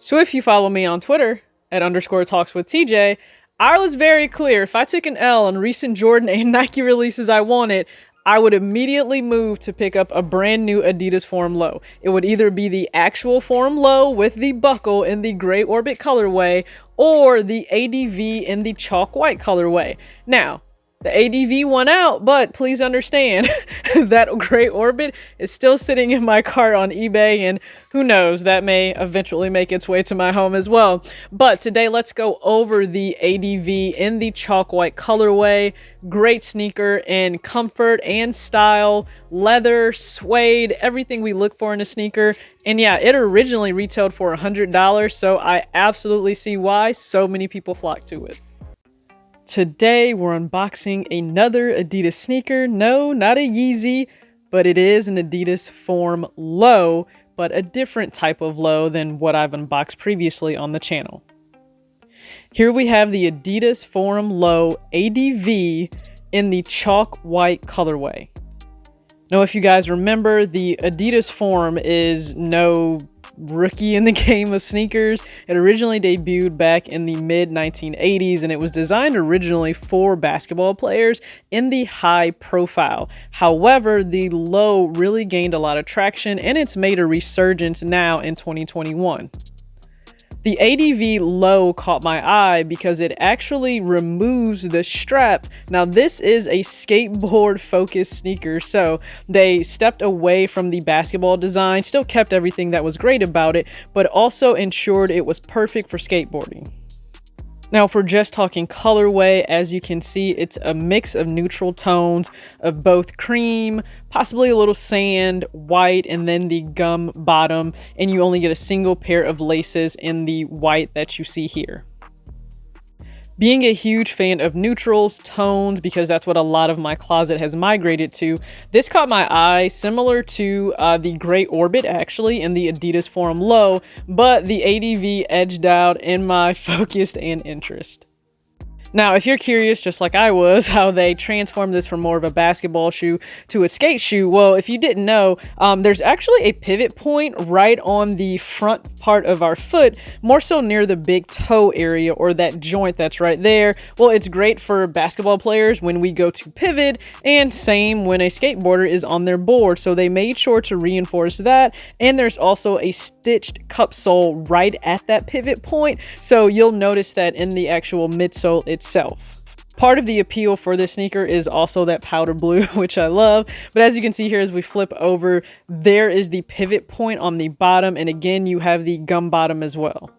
So if you follow me on Twitter at _talkswithtj, I was very clear. If I took an L on recent Jordan and Nike releases I wanted, I would immediately move to pick up a brand new Adidas Forum Low. It would either be the actual Forum Low with the buckle in the gray orbit colorway or the ADV in the chalk white colorway. Now, the ADV won out, but please understand that gray orbit is still sitting in my cart on eBay, and who knows, that may eventually make its way to my home as well. But today, let's go over the ADV in the chalk white colorway. Great sneaker in comfort and style, leather, suede, everything we look for in a sneaker. And yeah, it originally retailed for $100, so I absolutely see why so many people flock to it. Today, we're unboxing another Adidas sneaker. No, not a Yeezy, but it is an Adidas Forum Low, but a different type of low than what I've unboxed previously on the channel. Here we have the Adidas Forum Low ADV in the chalk white colorway. Now, if you guys remember, the Adidas Forum is no rookie in the game of sneakers. It originally debuted back in the mid-1980s, and it was designed originally for basketball players in the high profile. However, the Low really gained a lot of traction, and it's made a resurgence now in 2021. The ADV Low caught my eye because it actually removes the strap. Now, this is a skateboard focused sneaker, so they stepped away from the basketball design, still kept everything that was great about it, but also ensured it was perfect for skateboarding. Now, if we're just talking colorway, as you can see, it's a mix of neutral tones of both cream, possibly a little sand, white, and then the gum bottom, and you only get a single pair of laces in the white that you see here. Being a huge fan of neutrals, tones, because that's what a lot of my closet has migrated to, this caught my eye, similar to the gray orbit actually in the Adidas Forum Low, but the ADV edged out in my focus and interest. Now, if you're curious, just like I was, how they transformed this from more of a basketball shoe to a skate shoe, well, if you didn't know, there's actually a pivot point right on the front part of our foot, more so near the big toe area or that joint that's right there. Well, it's great for basketball players when we go to pivot, and same when a skateboarder is on their board. So they made sure to reinforce that, and there's also a stitched cup sole right at that pivot point. So you'll notice that in the actual midsole itself. Part of the appeal for this sneaker is also that powder blue, which I love. But as you can see here, as we flip over, there is the pivot point on the bottom. And again, you have the gum bottom as well.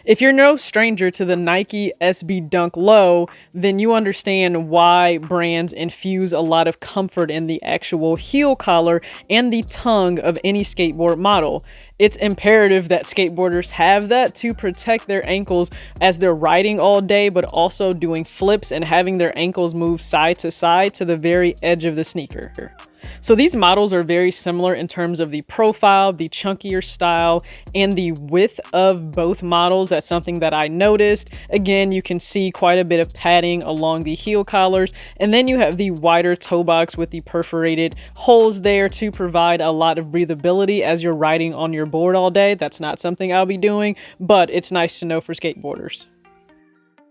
If you're no stranger to the Nike SB Dunk Low, then you understand why brands infuse a lot of comfort in the actual heel collar and the tongue of any skateboard model. It's imperative that skateboarders have that to protect their ankles as they're riding all day, but also doing flips and having their ankles move side to side to the very edge of the sneaker. So these models are very similar in terms of the profile, the chunkier style, and the width of both models. That's something that I noticed. Again, you can see quite a bit of padding along the heel collars, and then you have the wider toe box with the perforated holes there to provide a lot of breathability as you're riding on your board all day. That's not something I'll be doing, but it's nice to know for skateboarders.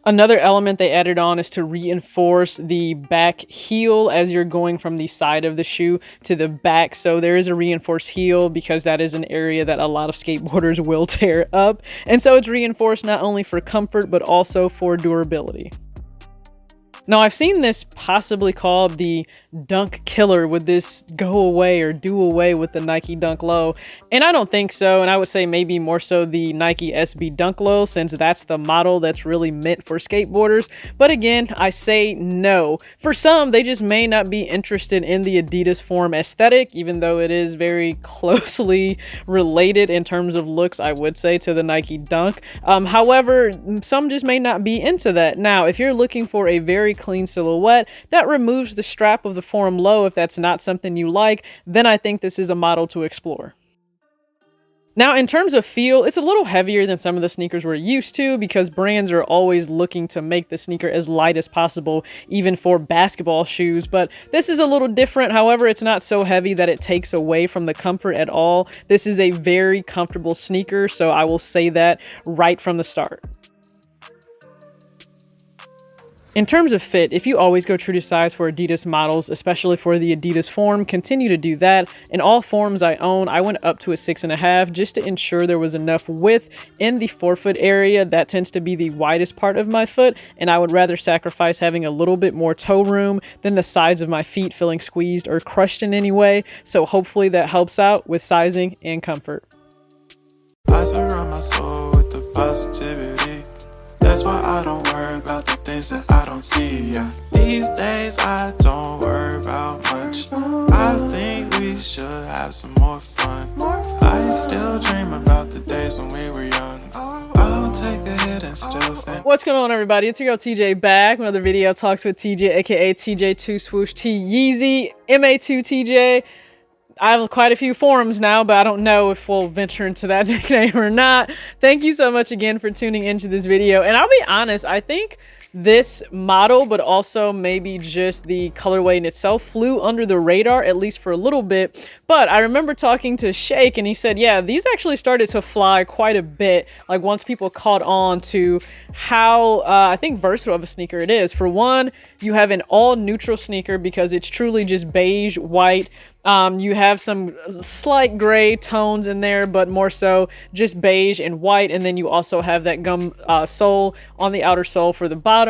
Another element they added on is to reinforce the back heel as you're going from the side of the shoe to the back. So there is a reinforced heel because that is an area that a lot of skateboarders will tear up. And so it's reinforced not only for comfort, but also for durability. Now, I've seen this possibly called the Dunk Killer. Would this go away or do away with the Nike Dunk Low? And I don't think so. And I would say maybe more so the Nike SB Dunk Low, since that's the model that's really meant for skateboarders. But again, I say no. For some, they just may not be interested in the Adidas Forum aesthetic, even though it is very closely related in terms of looks, I would say, to the Nike Dunk. However, some just may not be into that. Now, if you're looking for a very clean silhouette that removes the strap of the Forum Low, if that's not something you like, then I think this is a model to explore. Now, in terms of feel, it's a little heavier than some of the sneakers we're used to because brands are always looking to make the sneaker as light as possible, even for basketball shoes. But this is a little different. However, it's not so heavy that it takes away from the comfort at all. This is a very comfortable sneaker, so I will say that right from the start. In terms of fit, if you always go true to size for Adidas models, especially for the Adidas Forum, continue to do that. In all forms I own, I went up to a 6.5 just to ensure there was enough width in the forefoot area. That tends to be the widest part of my foot, and I would rather sacrifice having a little bit more toe room than the sides of my feet feeling squeezed or crushed in any way. So hopefully that helps out with sizing and comfort. I surround my soul with the positivity. That's why I don't worry about the things that I don't see, yeah. These days I don't worry about much. I think we should have some more fun. I still dream about the days when we were young. I'll take a hit and still think. What's going on, everybody? It's your girl TJ back. Another video talks with TJ, aka TJ2 Swoosh T Yeezy, MA2 TJ. I have quite a few forums now, but I don't know if we'll venture into that nickname or not. Thank you so much again for tuning into this video. And I'll be honest, I think this model, but also maybe just the colorway in itself, flew under the radar, at least for a little bit. But I remember talking to Shake and he said, yeah, these actually started to fly quite a bit. Like once people caught on to how, I think, versatile of a sneaker it is. For one, you have an all neutral sneaker because it's truly just beige, white. You have some slight gray tones in there, but more so just beige and white. And then you also have that gum sole on the outer sole for the bottom.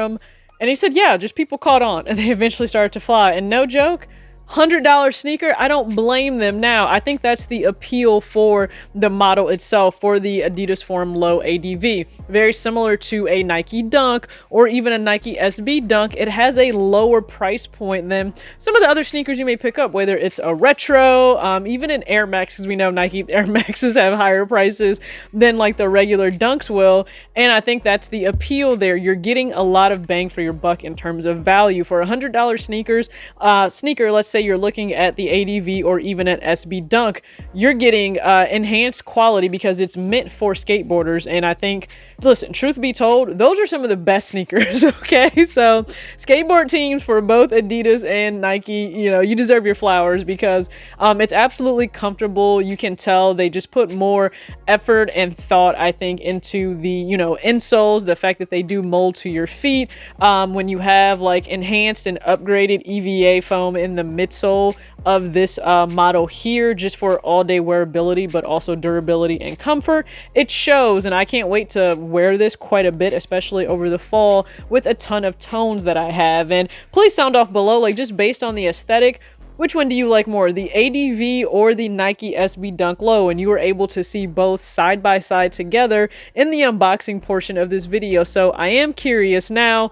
And he said, yeah, just people caught on and they eventually started to fly. And no joke, $100 sneaker, I don't blame them now. I think that's the appeal for the model itself, for the Adidas Forum Low ADV. Very similar to a Nike Dunk or even a Nike SB Dunk. It has a lower price point than some of the other sneakers you may pick up, whether it's a retro, even an Air Max, because we know Nike Air Maxes have higher prices than like the regular Dunks will. And I think that's the appeal there. You're getting a lot of bang for your buck in terms of value. For $100 sneaker, let's say you're looking at the ADV or even at SB Dunk, you're getting enhanced quality because it's meant for skateboarders. And I think, listen, truth be told, those are some of the best sneakers. Okay, so skateboard teams for both Adidas and Nike, you know, you deserve your flowers because it's absolutely comfortable. You can tell they just put more effort and thought, I think, into the, you know, insoles, the fact that they do mold to your feet. When you have like enhanced and upgraded EVA foam in the midsole of this model here, just for all-day wearability, but also durability and comfort, it shows. And I can't wait to wear this quite a bit, especially over the fall with a ton of tones that I have. And please sound off below, like just based on the aesthetic, which one do you like more, the ADV or the Nike SB Dunk Low? And you were able to see both side by side together in the unboxing portion of this video. So I am curious now.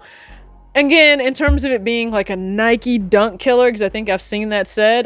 Again, in terms of it being like a Nike Dunk killer, because I think I've seen that said,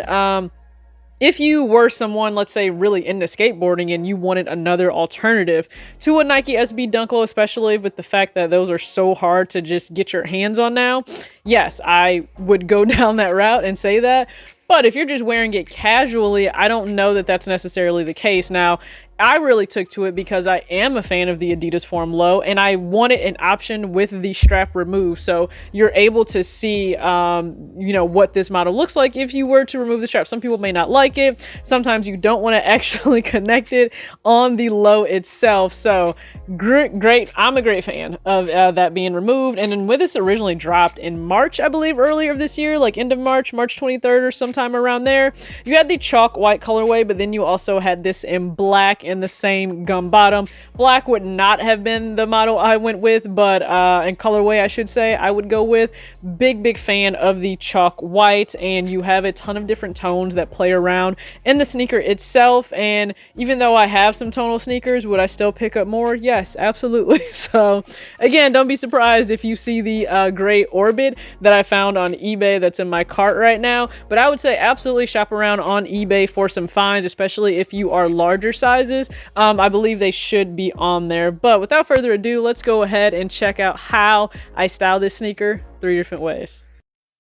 if you were someone, let's say, really into skateboarding and you wanted another alternative to a Nike SB Dunk Low, especially with the fact that those are so hard to just get your hands on now, yes, I would go down that route and say that. But if you're just wearing it casually, I don't know that that's necessarily the case. Now, I really took to it because I am a fan of the Adidas Forum Low and I wanted an option with the strap removed. So you're able to see, you know, what this model looks like if you were to remove the strap. Some people may not like it. Sometimes you don't want to actually connect it on the Low itself. So great. I'm a great fan of that being removed. And then when this originally dropped in March, I believe earlier this year, like end of March 23rd or sometime around there, you had the chalk white colorway, but then you also had this in black in the same gum bottom. Black would not have been the model I went with, but in colorway, I should say, I would go with. Big fan of the chalk white, and you have a ton of different tones that play around in the sneaker itself. And even though I have some tonal sneakers, would I still pick up more? Yes, absolutely. So again, don't be surprised if you see the gray Orbit that I found on eBay that's in my cart right now. But I would say absolutely shop around on eBay for some finds, especially if you are larger sizes. I believe they should be on there. But without further ado, let's go ahead and check out how I style this sneaker 3 different ways.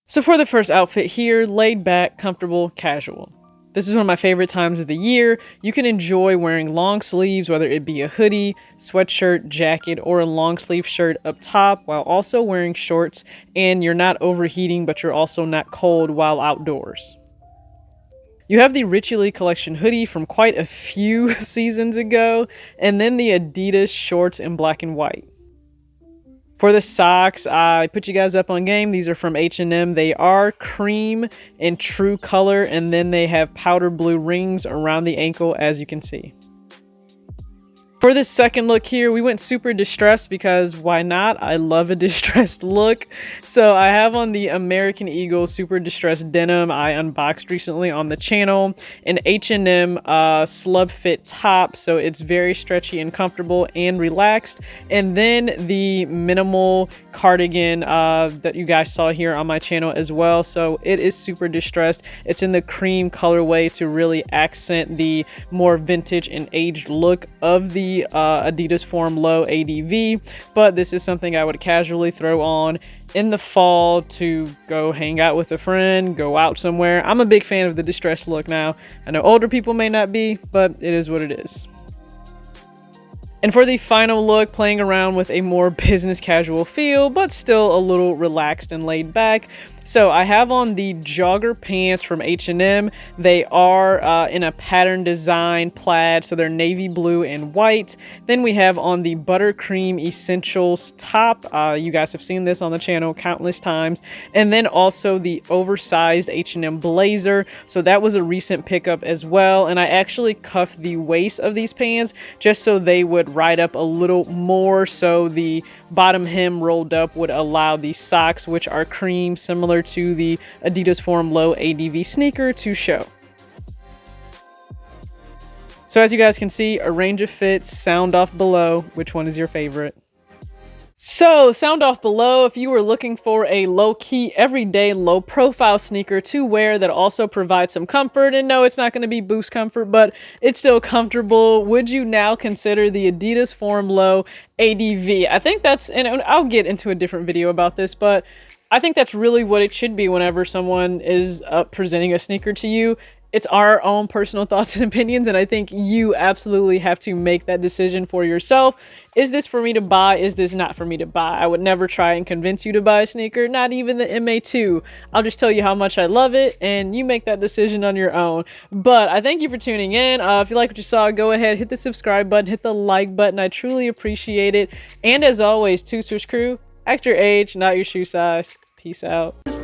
So for the first outfit here, laid back, comfortable, casual. This is one of my favorite times of the year. You can enjoy wearing long sleeves, whether it be a hoodie, sweatshirt, jacket, or a long sleeve shirt up top, while also wearing shorts, and you're not overheating, but you're also not cold while outdoors. You have the Richie collection hoodie from quite a few seasons ago, and then the Adidas shorts in black and white. For the socks, I put you guys up on game. These are from H&M. They are cream and true color, and then they have powder blue rings around the ankle, as you can see. For this second look here, we went super distressed because why not? I love a distressed look. So I have on the American Eagle super distressed denim I unboxed recently on the channel. An H&M slub fit top, so it's very stretchy and comfortable and relaxed. And then the minimal cardigan that you guys saw here on my channel as well. So it is super distressed. It's in the cream colorway to really accent the more vintage and aged look of the Adidas Forum Low ADV, but this is something I would casually throw on in the fall to go hang out with a friend, go out somewhere. I'm a big fan of the distressed look now. I know older people may not be, but it is what it is. And for the final look, playing around with a more business casual feel, but still a little relaxed and laid back. So I have on the jogger pants from H&M. They are in a pattern design plaid, so they're navy blue and white. Then we have on the buttercream essentials top. You guys have seen this on the channel countless times. And then also the oversized H&M blazer. So that was a recent pickup as well. And I actually cuffed the waist of these pants just so they would ride up a little more, so the bottom hem rolled up would allow the socks, which are cream, similar to the Adidas Forum Low ADV sneaker, to show. So as you guys can see, a range of fits. Sound off below which one is your favorite. So sound off below if you were looking for a low-key, everyday, low-profile sneaker to wear that also provides some comfort. And no, it's not going to be boost comfort, but it's still comfortable. Would you now consider the Adidas Forum Low ADV? I think that's, and I'll get into a different video about this, but I think that's really what it should be whenever someone is presenting a sneaker to you. It's our own personal thoughts and opinions, and I think you absolutely have to make that decision for yourself. Is this for me to buy? Is this not for me to buy? I would never try and convince you to buy a sneaker, not even the MA2. I'll just tell you how much I love it, and you make that decision on your own. But I thank you for tuning in. If you like what you saw, go ahead, hit the subscribe button, hit the like button. I truly appreciate it. And as always, Two Switch Crew, act your age, not your shoe size. Peace out.